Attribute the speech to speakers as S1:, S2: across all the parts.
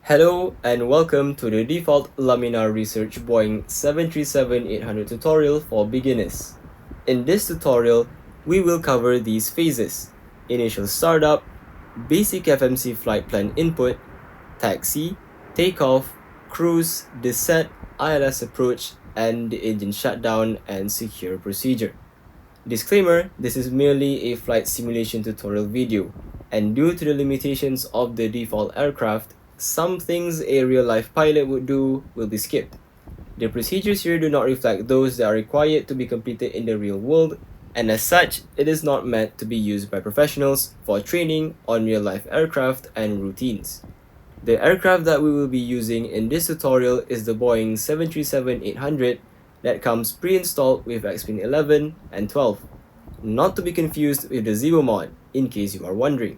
S1: Hello and welcome to the default Laminar Research Boeing 737-800 tutorial for beginners. In this tutorial, we will cover these phases: initial startup, basic FMC flight plan input, taxi, takeoff, cruise, descent, ILS approach, and the engine shutdown and secure procedure. Disclaimer, this is merely a flight simulation tutorial video, and due to the limitations of the default aircraft, some things a real-life pilot would do will be skipped. The procedures here do not reflect those that are required to be completed in the real world, and as such, it is not meant to be used by professionals for training on real-life aircraft and routines. The aircraft that we will be using in this tutorial is the Boeing 737-800 that comes pre-installed with Xpin 11 and 12, not to be confused with the Zibo Mod, in case you are wondering.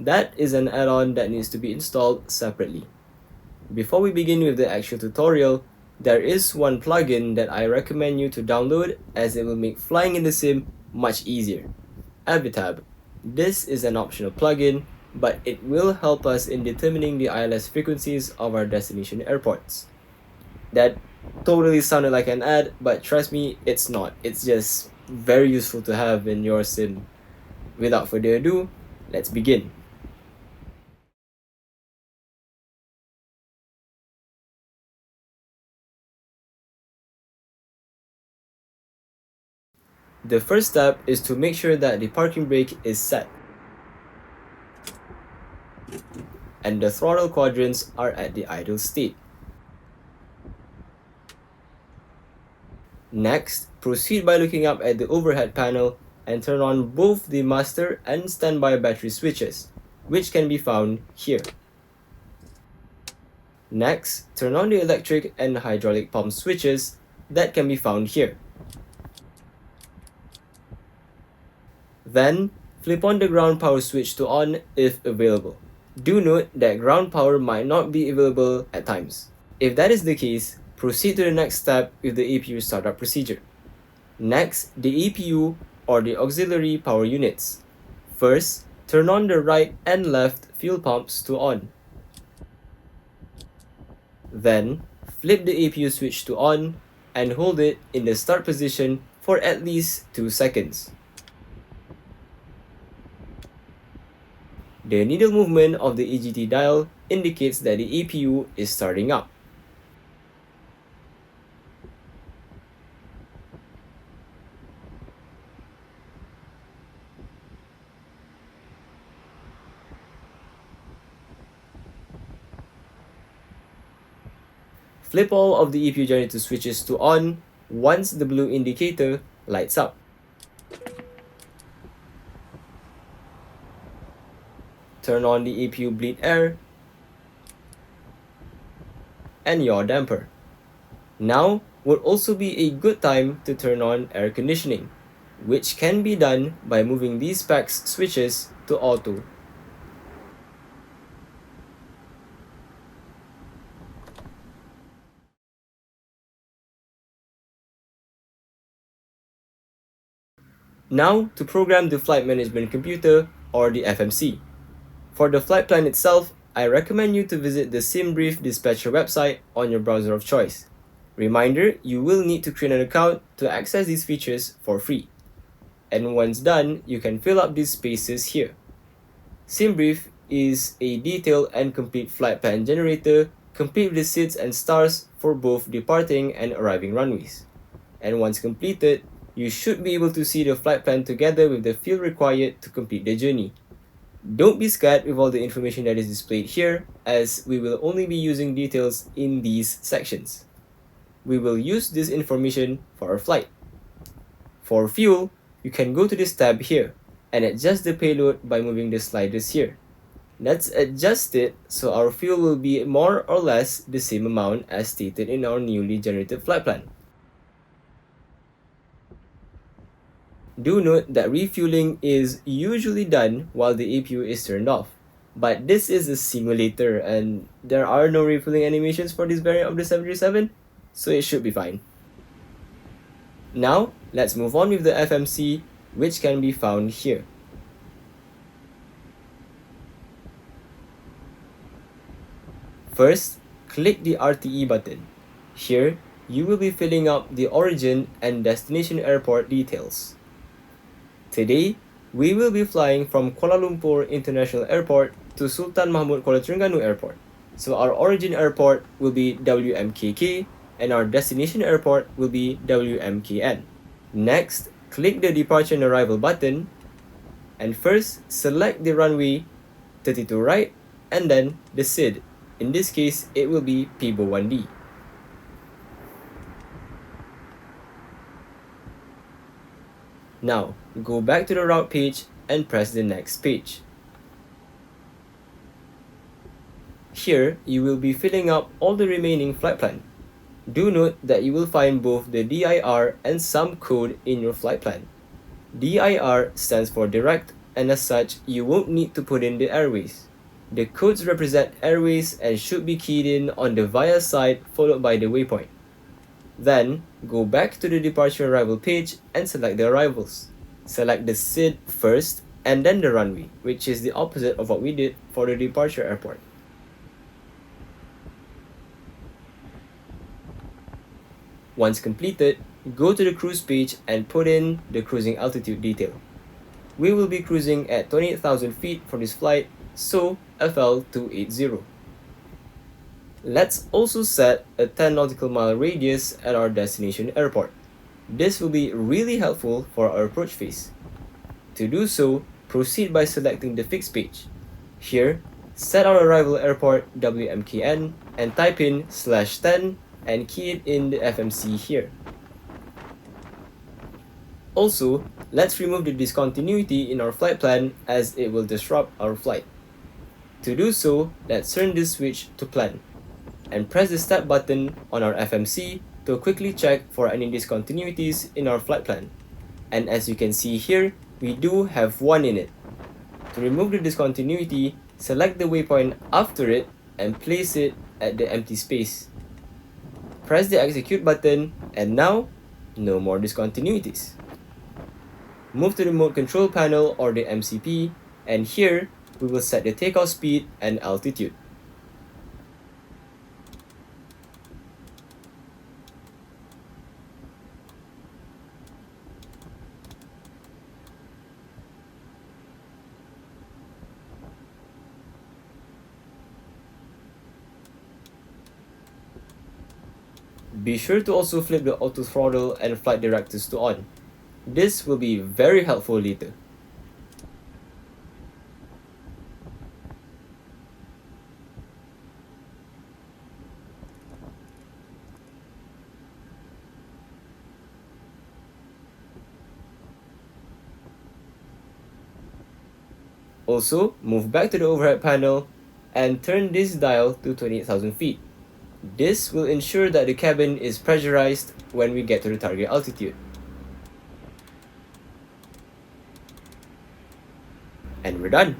S1: That is an add-on that needs to be installed separately. Before we begin with the actual tutorial, there is one plugin that I recommend you to download as it will make flying in the sim much easier. Avitab. This is an optional plugin, but it will help us in determining the ILS frequencies of our destination airports. That totally sounded like an ad, but trust me, it's not. It's just very useful to have in your sim. Without further ado, let's begin. The first step is to make sure that the parking brake is set and the throttle quadrants are at the idle state. Next, proceed by looking up at the overhead panel and turn on both the master and standby battery switches, which can be found here. Next, turn on the electric and hydraulic pump switches that can be found here. Then, flip on the ground power switch to on if available. Do note that ground power might not be available at times. If that is the case, proceed to the next step with the APU startup procedure. Next, the APU or the auxiliary power units. First, turn on the right and left fuel pumps to on. Then, flip the APU switch to on and hold it in the start position for at least 2 seconds. The needle movement of the EGT dial indicates that the APU is starting up. Flip all of the EPU generator switches to on once the blue indicator lights up. Turn on the APU bleed air and yaw damper. Now would also be a good time to turn on air conditioning, which can be done by moving these PAX switches to auto. Now to program the flight management computer or the FMC. For the flight plan itself, I recommend you to visit the SimBrief dispatcher website on your browser of choice. Reminder, you will need to create an account to access these features for free. And once done, you can fill up these spaces here. SimBrief is a detailed and complete flight plan generator, complete with the seats and stars for both departing and arriving runways. And once completed, you should be able to see the flight plan together with the field required to complete the journey. Don't be scared with all the information that is displayed here, as we will only be using details in these sections. We will use this information for our flight. For fuel, you can go to this tab here and adjust the payload by moving the sliders here. Let's adjust it so our fuel will be more or less the same amount as stated in our newly generated flight plan. Do note that refueling is usually done while the APU is turned off, but this is a simulator and there are no refueling animations for this variant of the 737, so it should be fine. Now, let's move on with the FMC, which can be found here. First, click the RTE button. Here, you will be filling up the origin and destination airport details. Today, we will be flying from Kuala Lumpur International Airport to Sultan Mahmud Kuala Terengganu Airport. So our origin airport will be WMKK and our destination airport will be WMKN. Next, click the departure and arrival button and first select the runway 32 right and then the SID. In this case, it will be PIBO 1D. Now, go back to the route page and press the next page. Here, you will be filling up all the remaining flight plan. Do note that you will find both the DIR and some code in your flight plan. DIR stands for direct, and as such, you won't need to put in the airways. The codes represent airways and should be keyed in on the via side followed by the waypoint. Then, go back to the departure arrival page and select the arrivals. Select the SID first and then the runway, which is the opposite of what we did for the departure airport. Once completed, go to the cruise page and put in the cruising altitude detail. We will be cruising at 28,000 feet for this flight, so FL 280. Let's also set a 10 nautical mile radius at our destination airport. This will be really helpful for our approach phase. To do so, proceed by selecting the fixed page. Here, set our arrival airport WMKN and type in /10 and key it in the FMC here. Also, let's remove the discontinuity in our flight plan as it will disrupt our flight. To do so, let's turn this switch to plan and press the step button on our FMC to quickly check for any discontinuities in our flight plan. And as you can see here, we do have one in it. To remove the discontinuity, select the waypoint after it and place it at the empty space. Press the execute button and now, no more discontinuities. Move to the mode control panel or the MCP and here we will set the takeoff speed and altitude. Be sure to also flip the auto throttle and flight directives to on. This will be very helpful later. Also, move back to the overhead panel and turn this dial to 28,000 feet. This will ensure that the cabin is pressurized when we get to the target altitude. And we're done.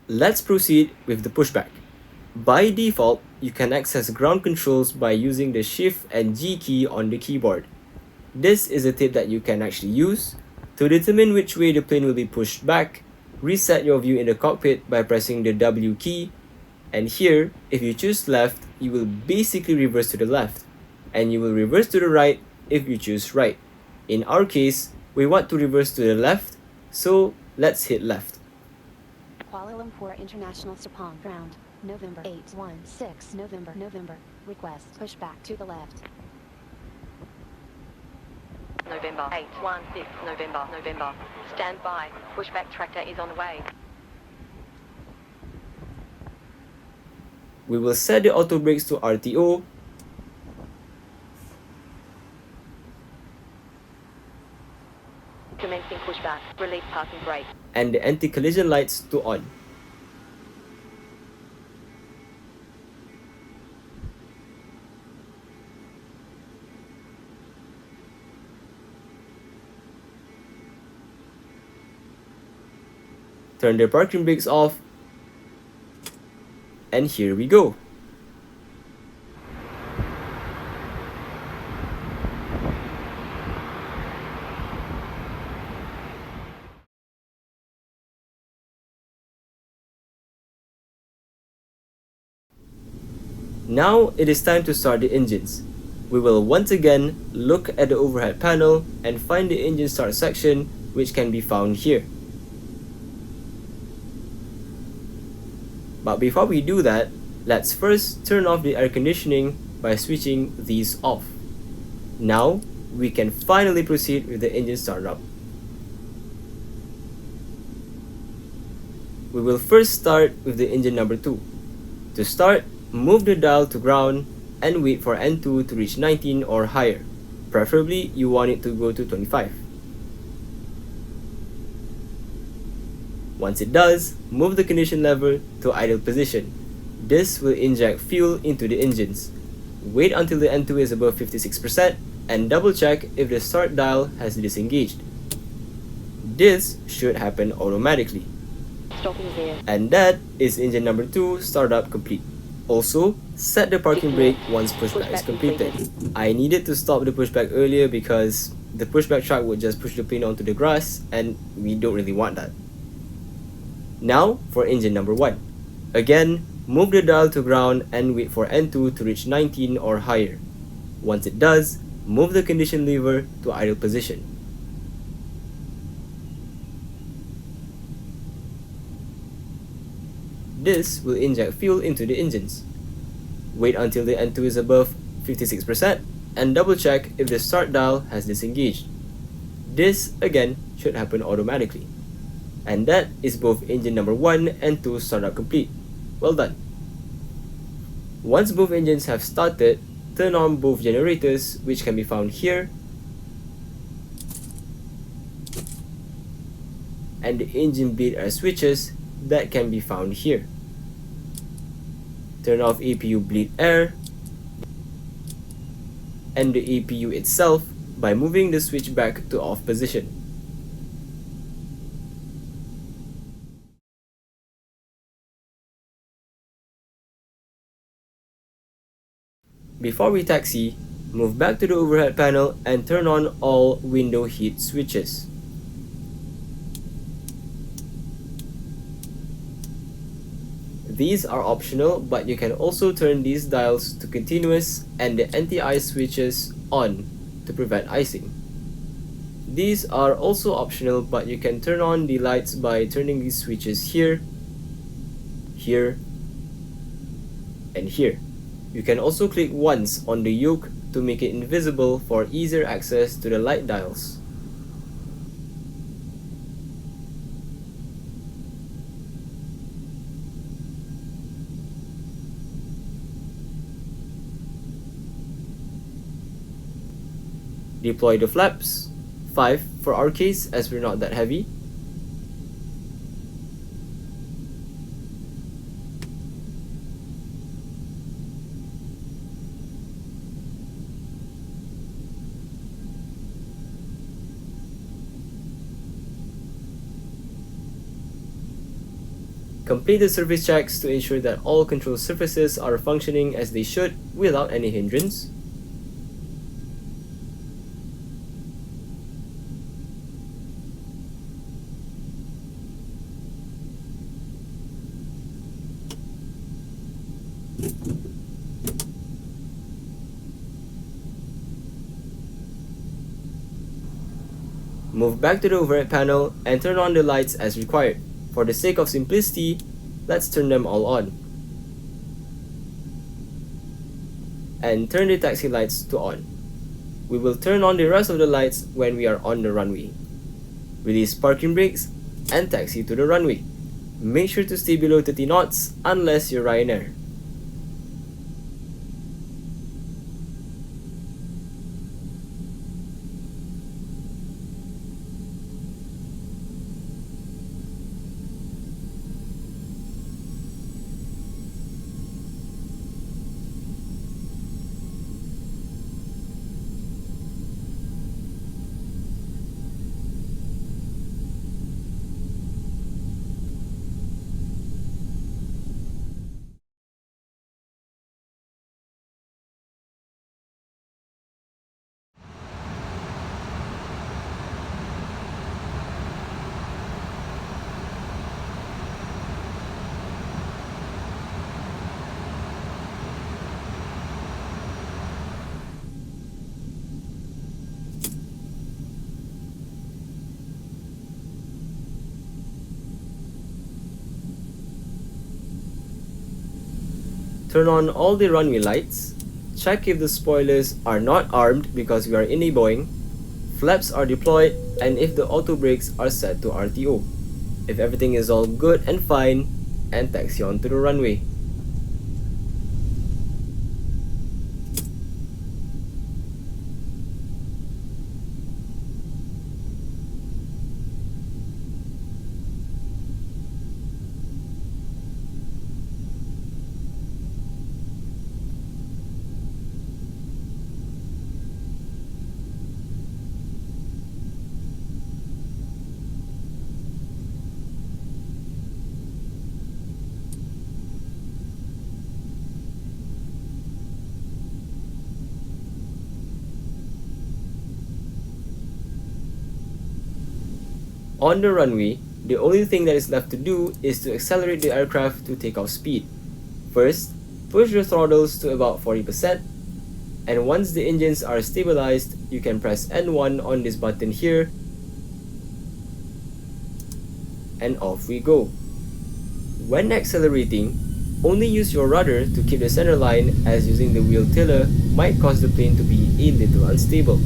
S1: Let's proceed with the pushback. By default, you can access ground controls by using the Shift and G key on the keyboard. This is a tip that you can actually use. To determine which way the plane will be pushed back, reset your view in the cockpit by pressing the W key. And here, if you choose left, you will basically reverse to the left. And you will reverse to the right if you choose right. In our case, we want to reverse to the left, so let's hit left.
S2: Kuala Lumpur International Sepang ground, November 816 November. Request pushback to the left.
S3: November 816 November. Stand by. Pushback tractor is on the way.
S1: We will set the auto brakes to RTO.
S3: Commencing pushback. Release parking brake.
S1: And the anti-collision lights to on. Turn the parking brakes off, and here we go. Now it is time to start the engines. We will once again look at the overhead panel and find the engine start section, which can be found here. But before we do that, let's first turn off the air conditioning by switching these off. Now, we can finally proceed with the engine startup. We will first start with the engine number 2. To start, move the dial to ground and wait for N2 to reach 19 or higher. Preferably, you want it to go to 25. Once it does, move the condition lever to idle position. This will inject fuel into the engines. Wait until the N2 is above 56% and double check if the start dial has disengaged. This should happen automatically.
S3: Stopping there.
S1: And that is engine number 2 startup complete. Also, set the parking brake once pushback is completed. I needed to stop the pushback earlier because the pushback truck would just push the plane onto the grass and we don't really want that. Now for engine number 1. Again, move the dial to ground and wait for N2 to reach 19 or higher. Once it does, move the condition lever to idle position. This will inject fuel into the engines. Wait until the N2 is above 56% and double check if the start dial has disengaged. This again should happen automatically. And that is both engine number 1 and 2 startup complete. Well done. Once both engines have started, turn on both generators, which can be found here, and the engine bleed air switches that can be found here. Turn off APU bleed air and the APU itself by moving the switch back to off position. Before we taxi, move back to the overhead panel and turn on all window heat switches. These are optional, but you can also turn these dials to continuous and the anti-ice switches on to prevent icing. These are also optional, but you can turn on the lights by turning these switches here, here, and here. You can also click once on the yoke to make it invisible for easier access to the light dials. Deploy the flaps, 5 for our case as we're not that heavy. Complete the surface checks to ensure that all control surfaces are functioning as they should without any hindrance. Move back to the overhead panel and turn on the lights as required. For the sake of simplicity, let's turn them all on. And turn the taxi lights to on. We will turn on the rest of the lights when we are on the runway. Release parking brakes and taxi to the runway. Make sure to stay below 30 knots unless you're Ryanair. Turn on all the runway lights. Check if the spoilers are not armed because we are in a Boeing. Flaps are deployed, and if the auto brakes are set to RTO. If everything is all good and fine, and taxi onto the runway. On the runway, the only thing that is left to do is to accelerate the aircraft to takeoff speed. First, push the throttles to about 40%, and once the engines are stabilized, you can press N1 on this button here, and off we go. When accelerating, only use your rudder to keep the center line, as using the wheel tiller might cause the plane to be a little unstable.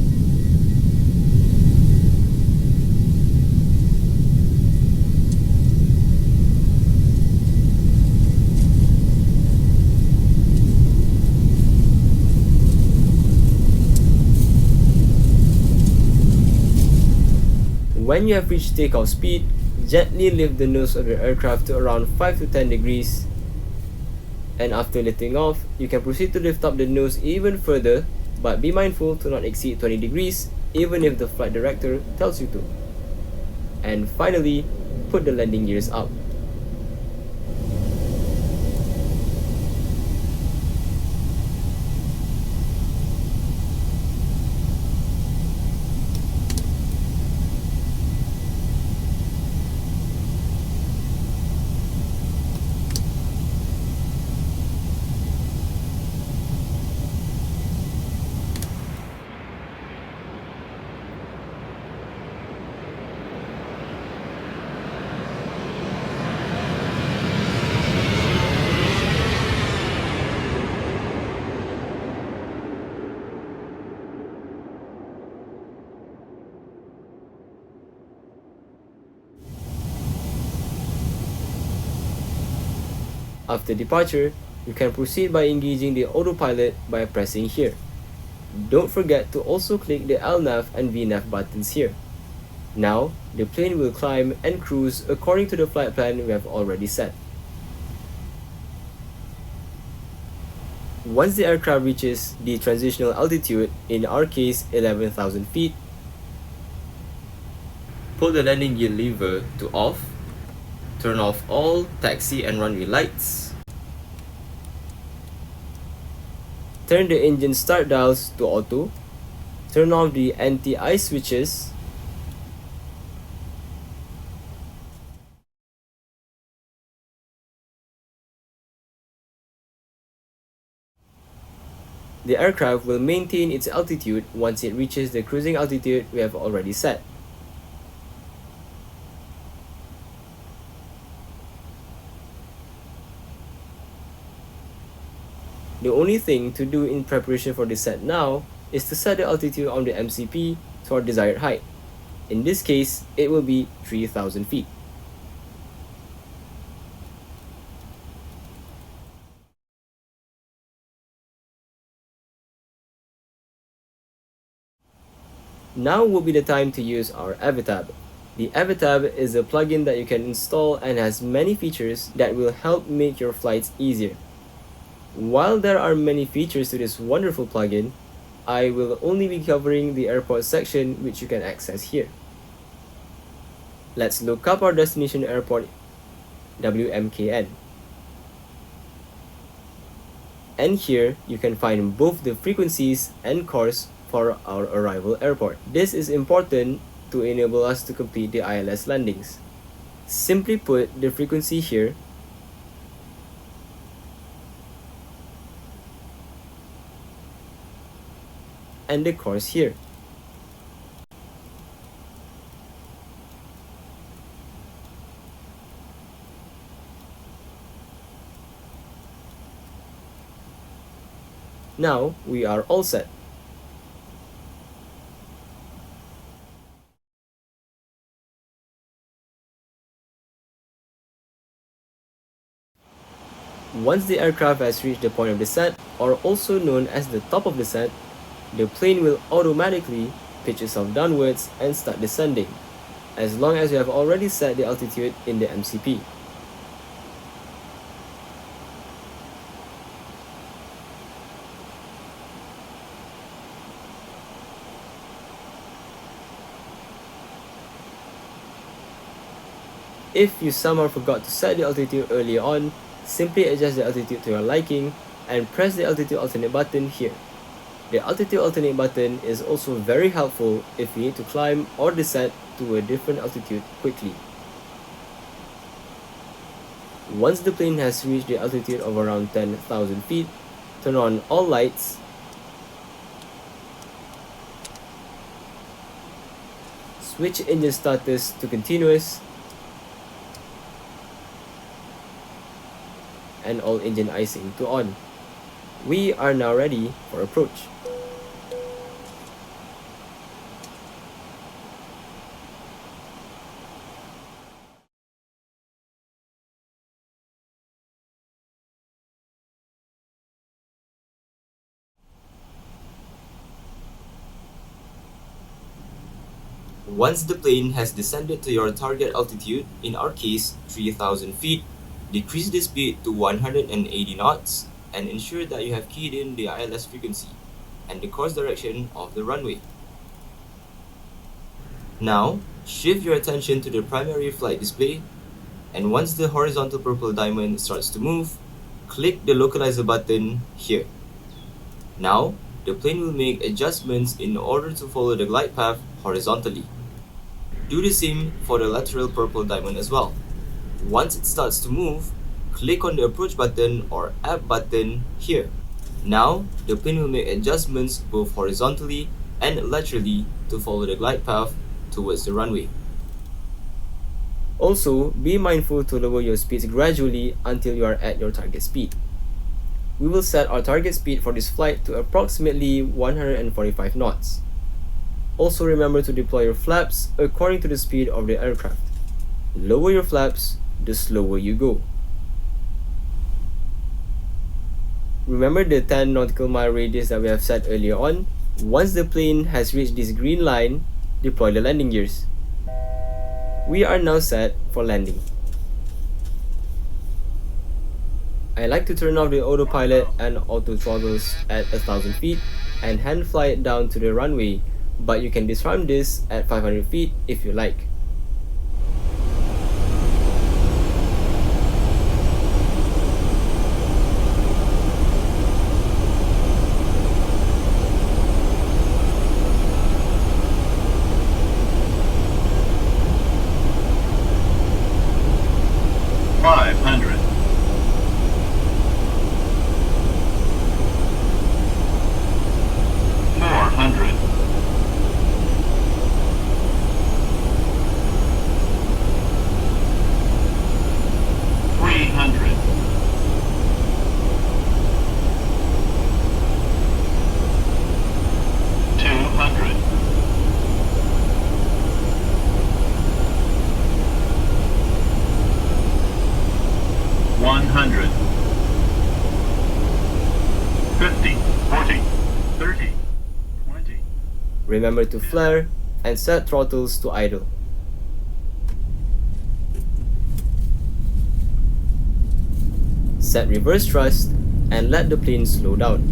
S1: When you have reached takeoff speed, gently lift the nose of the aircraft to around 5 to 10 degrees, and after lifting off, you can proceed to lift up the nose even further, but be mindful to not exceed 20 degrees even if the flight director tells you to. And finally, put the landing gears up. After departure, you can proceed by engaging the autopilot by pressing here. Don't forget to also click the LNAV and VNAV buttons here. Now, the plane will climb and cruise according to the flight plan we have already set. Once the aircraft reaches the transitional altitude, in our case 11,000 feet, pull the landing gear lever to off, turn off all taxi and runway lights, turn the engine start dials to auto, turn off the anti-ice switches, the aircraft will maintain its altitude once it reaches the cruising altitude we have already set. The only thing to do in preparation for the set now is to set the altitude on the MCP to our desired height. In this case, it will be 3,000 feet. Now will be the time to use our Avitab. The Avitab is a plugin that you can install and has many features that will help make your flights easier. While there are many features to this wonderful plugin, I will only be covering the airport section, which you can access here. Let's look up our destination airport, WMKN. And here you can find both the frequencies and course for our arrival airport. This is important to enable us to complete the ILS landings. Simply put the frequency here, and the course here. Now we are all set. Once the aircraft has reached the point of descent, or also known as the top of descent, the plane will automatically pitch itself downwards and start descending, as long as you have already set the altitude in the MCP. If you somehow forgot to set the altitude earlier on, simply adjust the altitude to your liking and press the altitude alternate button here. The altitude alternate button is also very helpful if you need to climb or descend to a different altitude quickly. Once the plane has reached the altitude of around 10,000 feet, turn on all lights, switch engine status to continuous, and all engine icing to on. We are now ready for approach. Once the plane has descended to your target altitude, in our case 3,000 feet, decrease the speed to 180 knots and ensure that you have keyed in the ILS frequency and the course direction of the runway. Now, shift your attention to the primary flight display, and once the horizontal purple diamond starts to move, click the localizer button here. Now, the plane will make adjustments in order to follow the glide path horizontally. Do the same for the lateral purple diamond as well. Once it starts to move, click on the approach button or app button here. Now, the plane will make adjustments both horizontally and laterally to follow the glide path towards the runway. Also, be mindful to lower your speeds gradually until you are at your target speed. We will set our target speed for this flight to approximately 145 knots. Also remember to deploy your flaps according to the speed of the aircraft. Lower your flaps the slower you go. Remember the 10 nautical mile radius that we have set earlier on? Once the plane has reached this green line, deploy the landing gears. We are now set for landing. I like to turn off the autopilot and auto throttles at 1,000 feet and hand fly it down to the runway, but you can disarm this at 500 feet if you like. Remember to flare and set throttles to idle. Set reverse thrust and let the plane slow down.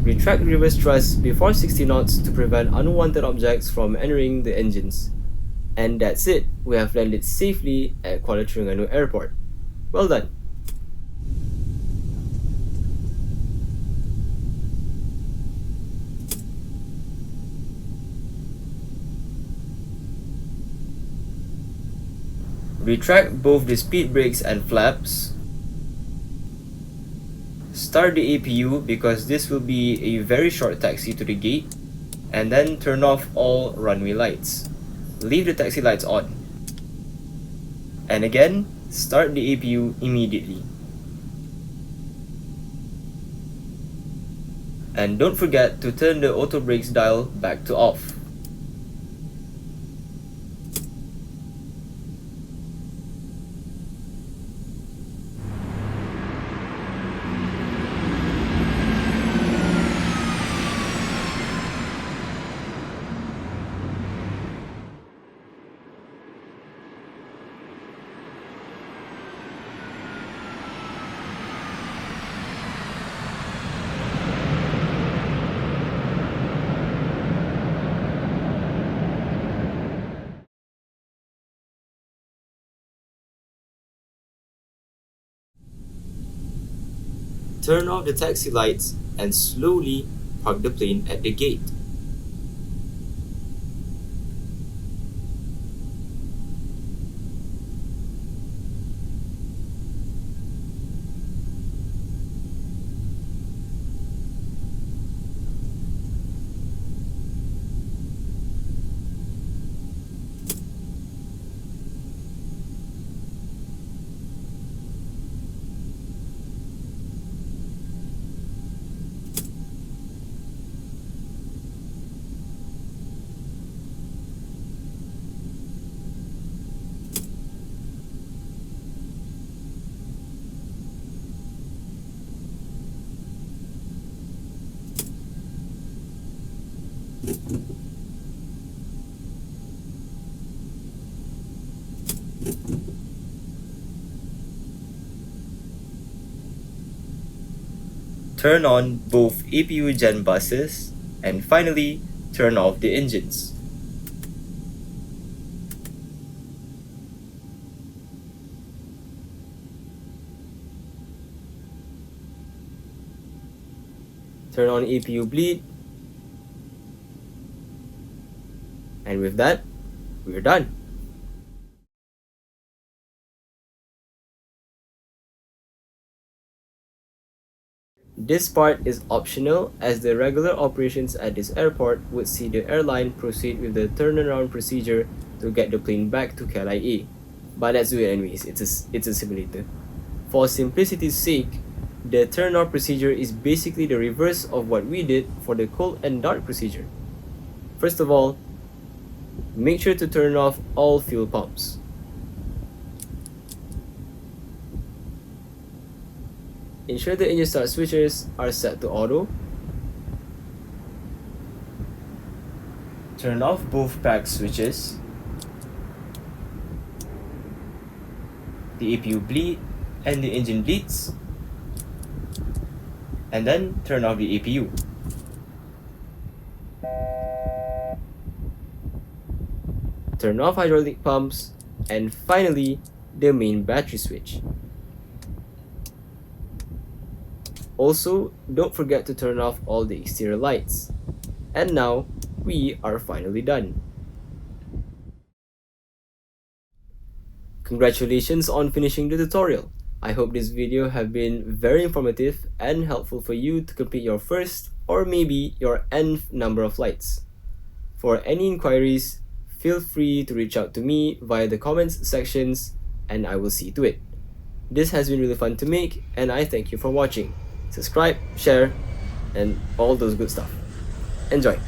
S1: Retract reverse thrust before 60 knots to prevent unwanted objects from entering the engines. And that's it, we have landed safely at Kuala Terengganu Airport. Well done! Retract both the speed brakes and flaps. Start the APU because this will be a very short taxi to the gate. and then turn off all runway lights. Leave the taxi lights on. And again, start the APU immediately. And don't forget to turn the auto brakes dial back to off. Turn off the taxi lights and slowly park the plane at the gate. Turn on both APU gen buses, and finally, turn off the engines. Turn on APU bleed. And with that, we're done. This part is optional, as the regular operations at this airport would see the airline proceed with the turnaround procedure to get the plane back to KLIA. But let's do it anyways, it's a simulator. For simplicity's sake, the turnoff procedure is basically the reverse of what we did for the cold and dark procedure. First of all, make sure to turn off all fuel pumps. Ensure the engine start switches are set to auto. Turn off both pack switches. The APU bleed and the engine bleeds. And then turn off the APU. Turn off hydraulic pumps, and finally the main battery switch. Also, don't forget to turn off all the exterior lights. And now, we are finally done. Congratulations on finishing the tutorial. I hope this video have been very informative and helpful for you to complete your first or maybe your nth number of flights. For any inquiries, feel free to reach out to me via the comments sections and I will see to it. This has been really fun to make and I thank you for watching. Subscribe, share, and all those good stuff. Enjoy!